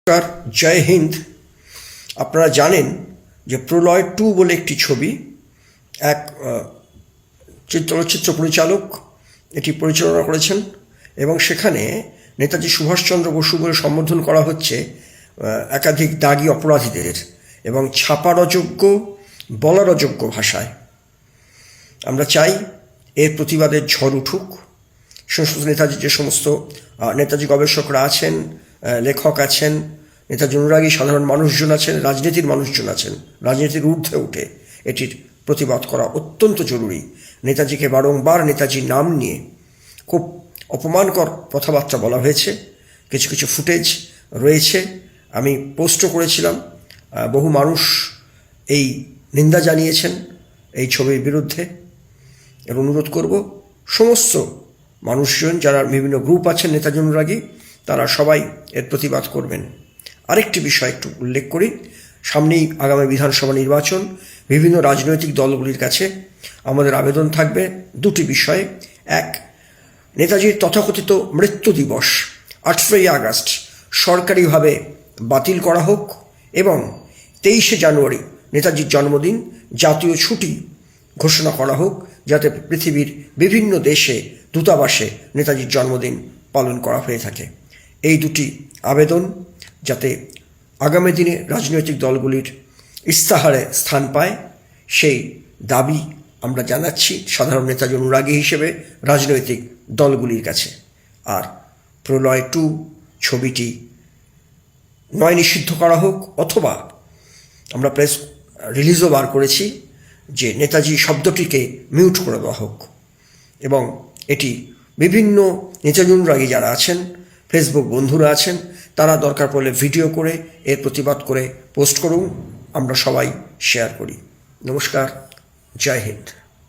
নমস্কার, জয় হিন্দ। আপনারা জানেন যে প্রলয় 2 বলে একটি ছবি, এক চলচ্চিত্র পরিচালক এটি পরিচালনা করেছেন এবং সেখানে নেতাজি সুভাষচন্দ্র বসু বলে সম্বোধন করা হচ্ছে একাধিক দাগী অপরাধীদের এবং ছাপার অযোগ্য, বলার অযোগ্য ভাষায়। আমরা চাই এর প্রতিবাদের ঝড় উঠুক। সমস্ত নেতাজির যে সমস্ত নেতাজি গবেষকরা আছেন, লেখক আছেন, নেতাজি অনুরাগী সাধারণ মানুষজন আছেন, রাজনীতির মানুষজন আছেন, রাজনীতির ঊর্ধ্বে উঠে এটির প্রতিবাদ করা অত্যন্ত জরুরি। নেতাজিকে বারংবার নেতাজির নাম নিয়ে খুব অপমানকর কথাবার্তা বলা হয়েছে। কিছু কিছু ফুটেজ রয়েছে, আমি পোস্টও করেছিলাম। বহু মানুষ এই নিন্দা জানিয়েছেন এই ছবির বিরুদ্ধে। এর অনুরোধ করব সমস্ত মানুষজন যারা বিভিন্ন গ্রুপ আছেন নেতাজি অনুরাগী, তারা সবাই এর প্রতিবাদ করবেন। আরেকটি বিষয় একটু উল্লেখ করি, সামনেই আগামী বিধানসভা নির্বাচন। বিভিন্ন রাজনৈতিক দলগুলির কাছে আমাদের আবেদন থাকবে দুটি বিষয়ে। এক, নেতাজির তথাকথিত মৃত্যু দিবস 18ই আগস্ট সরকারিভাবে বাতিল করা হোক এবং 23শে জানুয়ারি নেতাজির জন্মদিন জাতীয় ছুটি ঘোষণা করা হোক, যাতে পৃথিবীর বিভিন্ন দেশে দূতাবাসে নেতাজির জন্মদিন পালন করা হয়ে থাকে। এই দুটি আবেদন যাতে আগামী দিনে রাজনৈতিক দলগুলির ইস্তাহারে স্থান পায়, সেই দাবি আমরা জানাচ্ছি সাধারণ নেতাজি অনুরাগী হিসেবে রাজনৈতিক দলগুলির কাছে। আর প্রলয় 2 ছবিটি নয় নিষিদ্ধ করা হোক, অথবা আমরা প্রেস রিলিজও বার করেছি যে নেতাজি শব্দটিকে মিউট করে দেওয়া হোক। এবং এটি বিভিন্ন নেতাজি অনুরাগী যারা আছেন, ফেসবুক বন্ধুরা আছেন, তারা দরকার পড়লে ভিডিও করে এর প্রতিবাদ করে পোস্ট করুন, আমরা সবাই শেয়ার করি। নমস্কার, জয় হিন্দ।